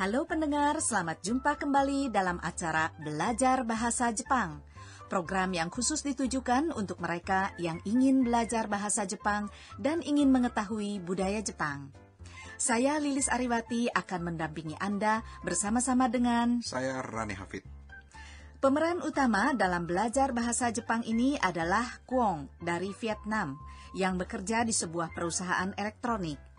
Halo pendengar, selamat jumpa kembali dalam acara Belajar Bahasa Jepang. Program yang khusus ditujukan untuk mereka yang ingin belajar bahasa Jepang dan ingin mengetahui budaya Jepang. Saya Lilis Ariwati akan mendampingi Anda bersama-sama dengan saya Rani Hafid. Pemeran utama dalam belajar bahasa Jepang ini adalah Kwon dari Vietnam yang bekerja di sebuah perusahaan elektronik.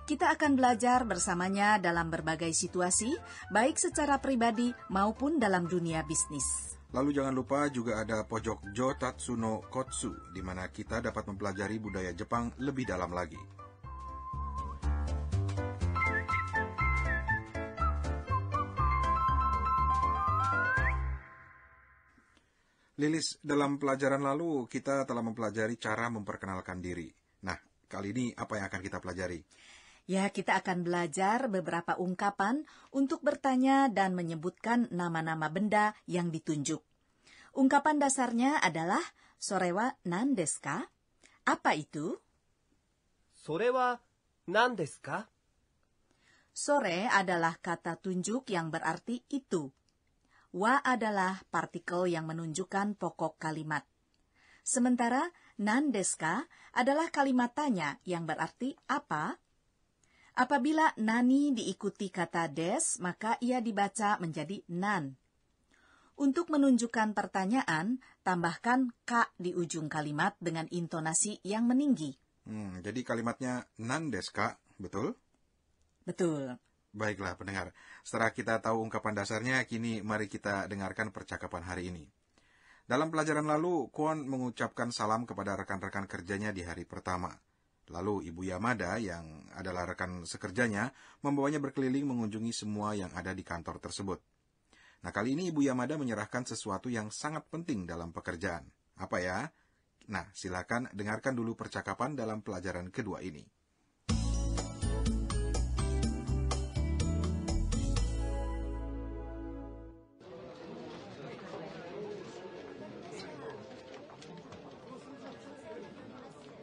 Kita akan belajar bersamanya dalam berbagai situasi, baik secara pribadi maupun dalam dunia bisnis. Lalu jangan lupa juga ada pojok Jotatsu no Kotsu, di mana kita dapat mempelajari budaya Jepang lebih dalam lagi. Lilis, dalam pelajaran lalu kita telah mempelajari cara memperkenalkan diri. Nah, kali ini apa yang akan kita pelajari? Ya, kita akan belajar beberapa ungkapan untuk bertanya dan menyebutkan nama-nama benda yang ditunjuk. Ungkapan dasarnya adalah "Sore wa nan desu ka?" Apa itu? Sore wa nan desu ka? Sore adalah kata tunjuk yang berarti itu. Wa adalah partikel yang menunjukkan pokok kalimat. Sementara nan desu ka adalah kalimat tanya yang berarti apa? Apabila nani diikuti kata des, maka ia dibaca menjadi nan. Untuk menunjukkan pertanyaan, tambahkan ka di ujung kalimat dengan intonasi yang meninggi. Jadi kalimatnya nan desu ka, betul? Betul. Baiklah pendengar, setelah kita tahu ungkapan dasarnya, kini mari kita dengarkan percakapan hari ini. Dalam pelajaran lalu, Kwon mengucapkan salam kepada rekan-rekan kerjanya di hari pertama. Lalu Ibu Yamada, yang adalah rekan sekerjanya, membawanya berkeliling mengunjungi semua yang ada di kantor tersebut. Nah, kali ini Ibu Yamada menyerahkan sesuatu yang sangat penting dalam pekerjaan. Apa ya? Nah, silakan dengarkan dulu percakapan dalam pelajaran kedua ini.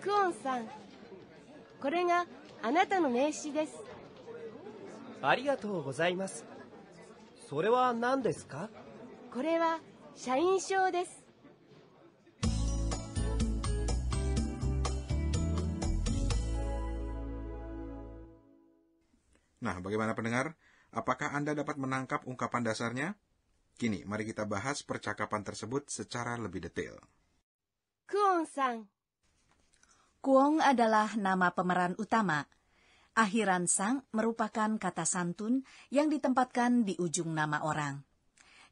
Kwon-san, これがあなたの名刺です。ありがとうございます。それは何ですか？これは社員証です。Nah, bagaimana pendengar? Apakah Anda dapat menangkap ungkapan dasarnya? Kini, mari kita bahas percakapan tersebut secara lebih detail. Kwon-san. Kwon adalah nama pemeran utama. Akhiran sang merupakan kata santun yang ditempatkan di ujung nama orang.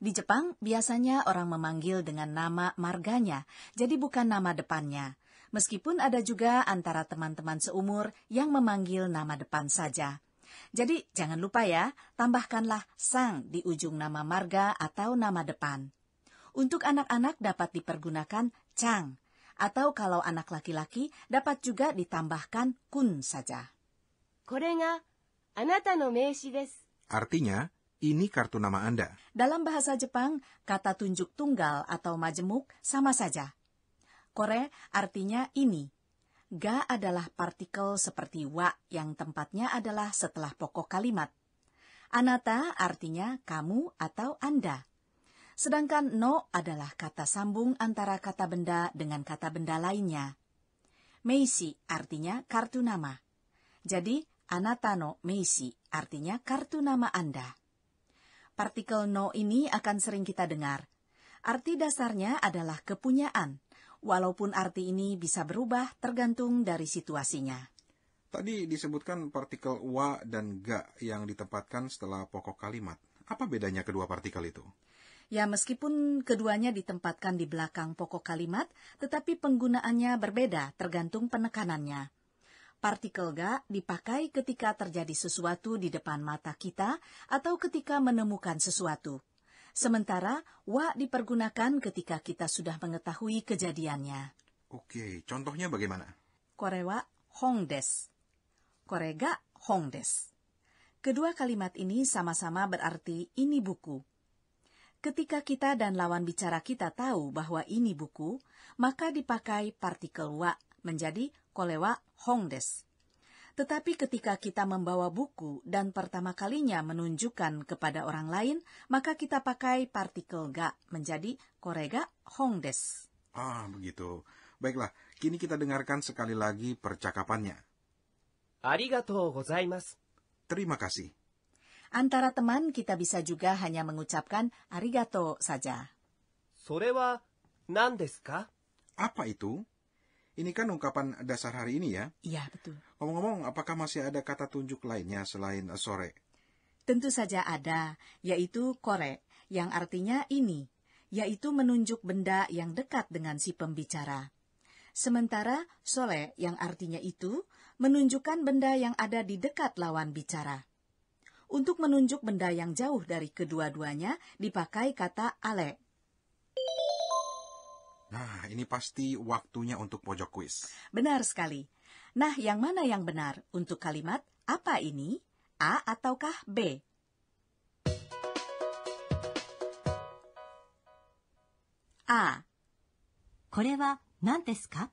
Di Jepang, biasanya orang memanggil dengan nama marganya, jadi bukan nama depannya. Meskipun ada juga antara teman-teman seumur yang memanggil nama depan saja. Jadi, jangan lupa ya, tambahkanlah sang di ujung nama marga atau nama depan. Untuk anak-anak dapat dipergunakan chang, atau kalau anak laki-laki dapat juga ditambahkan kun saja. これがあなたの名刺です。 Artinya, ini kartu nama Anda. Dalam bahasa Jepang, kata tunjuk tunggal atau majemuk sama saja. Kore artinya ini. Ga adalah partikel seperti wa yang tempatnya adalah setelah pokok kalimat. Anata artinya kamu atau Anda. Sedangkan no adalah kata sambung antara kata benda dengan kata benda lainnya. Meisi artinya kartu nama. Jadi, anata no meisi artinya kartu nama Anda. Partikel no ini akan sering kita dengar. Arti dasarnya adalah kepunyaan, walaupun arti ini bisa berubah tergantung dari situasinya. Tadi disebutkan partikel wa dan ga yang ditempatkan setelah pokok kalimat. Apa bedanya kedua partikel itu? Ya, meskipun keduanya ditempatkan di belakang pokok kalimat, tetapi penggunaannya berbeda tergantung penekanannya. Partikel ga dipakai ketika terjadi sesuatu di depan mata kita atau ketika menemukan sesuatu. Sementara wa dipergunakan ketika kita sudah mengetahui kejadiannya. Oke, contohnya bagaimana? Kore wa hong desu. Kore ga hong desu. Kedua kalimat ini sama-sama berarti ini buku. Ketika kita dan lawan bicara kita tahu bahwa ini buku, maka dipakai partikel wa menjadi kore wa hong desu. Tetapi ketika kita membawa buku dan pertama kalinya menunjukkan kepada orang lain, maka kita pakai partikel ga menjadi korega hong desu. Begitu. Baiklah, kini kita dengarkan sekali lagi percakapannya. ありがとうございます。 Terima kasih. Antara teman kita bisa juga hanya mengucapkan arigato saja. それは何ですか? Apa itu? Ini kan ungkapan dasar hari ini ya. Iya, betul. Ngomong-ngomong, apakah masih ada kata tunjuk lainnya selain sore? Tentu saja ada, yaitu kore, yang artinya ini, yaitu menunjuk benda yang dekat dengan si pembicara. Sementara sore yang artinya itu, menunjukkan benda yang ada di dekat lawan bicara. Untuk menunjuk benda yang jauh dari kedua-duanya, dipakai kata ale. Nah, ini pasti waktunya untuk pojok kuis. Benar sekali. Nah, yang mana yang benar untuk kalimat apa ini? A ataukah B? A. これは何ですか?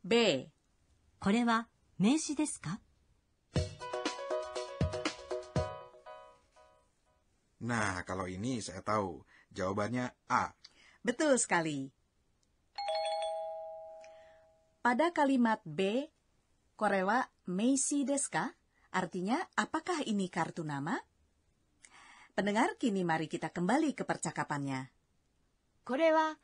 B. これは名詞ですか? Nah, kalau ini saya tahu. Jawabannya A. Betul sekali. Pada kalimat B, korewa meisi desu ka? Artinya, apakah ini kartu nama? Pendengar, kini mari kita kembali ke percakapannya. これは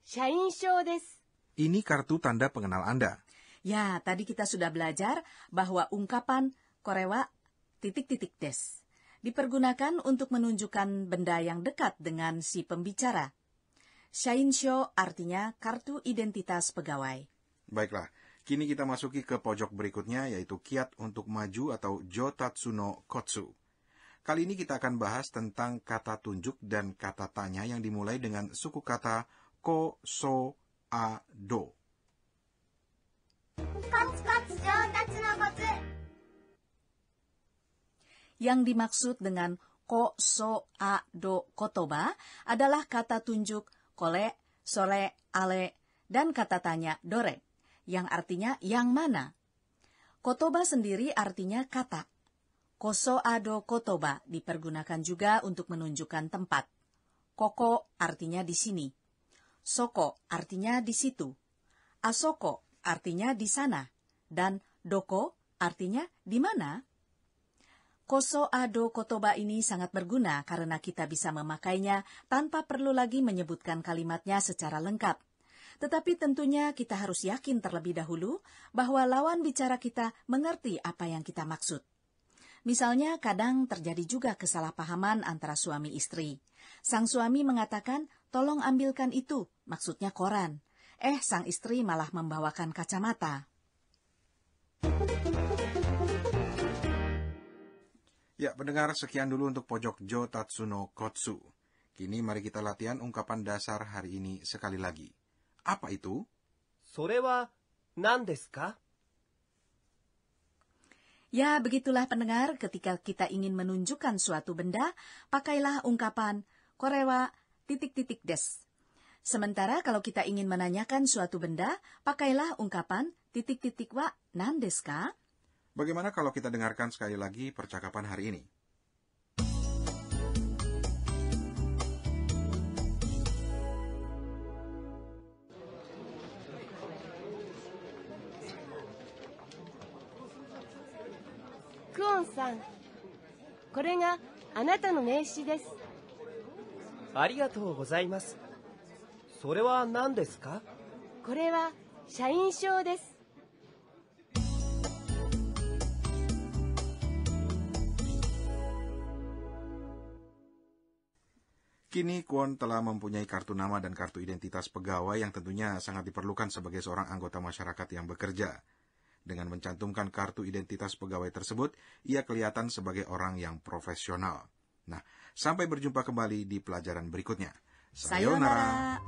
社員証です。 Ini kartu tanda pengenal Anda. Ya, tadi kita sudah belajar bahwa ungkapan korewa titik-titik des dipergunakan untuk menunjukkan benda yang dekat dengan si pembicara. Shainsho artinya kartu identitas pegawai. Baiklah, kini kita masuki ke pojok berikutnya, yaitu kiat untuk maju atau jotatsu no kotsu. Kali ini kita akan bahas tentang kata tunjuk dan kata tanya yang dimulai dengan suku kata ko, so, a, do. コツコツ上達のコツ。 Yang dimaksud dengan ko, so, a, do, kotoba adalah kata tunjuk kole, sore, ale, dan kata tanya dore, yang artinya yang mana. Kotoba sendiri artinya kata. Koso ado kotoba dipergunakan juga untuk menunjukkan tempat. Koko artinya di sini. Soko artinya di situ. Asoko artinya di sana. Dan doko artinya di mana. Koso ado kotoba ini sangat berguna karena kita bisa memakainya tanpa perlu lagi menyebutkan kalimatnya secara lengkap. Tetapi tentunya kita harus yakin terlebih dahulu bahwa lawan bicara kita mengerti apa yang kita maksud. Misalnya kadang terjadi juga kesalahpahaman antara suami istri. Sang suami mengatakan, tolong ambilkan itu, maksudnya koran. Sang istri malah membawakan kacamata. Ya, pendengar, sekian dulu untuk pojok jotatsu no kotsu. Kini mari kita latihan ungkapan dasar hari ini sekali lagi. Apa itu? それは何ですか? Ya, begitulah pendengar, ketika kita ingin menunjukkan suatu benda, pakailah ungkapan korewa titik-titik des. Sementara kalau kita ingin menanyakan suatu benda, pakailah ungkapan titik-titik wa nan desu ka? Bagaimana kalau kita dengarkan sekali lagi percakapan hari ini? Kuon san, これがあなたの名刺です。ありがとうございます。それは何ですか? これは社員証です。 Kini Kwon telah mempunyai kartu nama dan kartu identitas pegawai yang tentunya sangat diperlukan sebagai seorang anggota masyarakat yang bekerja. Dengan mencantumkan kartu identitas pegawai tersebut, ia kelihatan sebagai orang yang profesional. Nah, sampai berjumpa kembali di pelajaran berikutnya. Sayonara.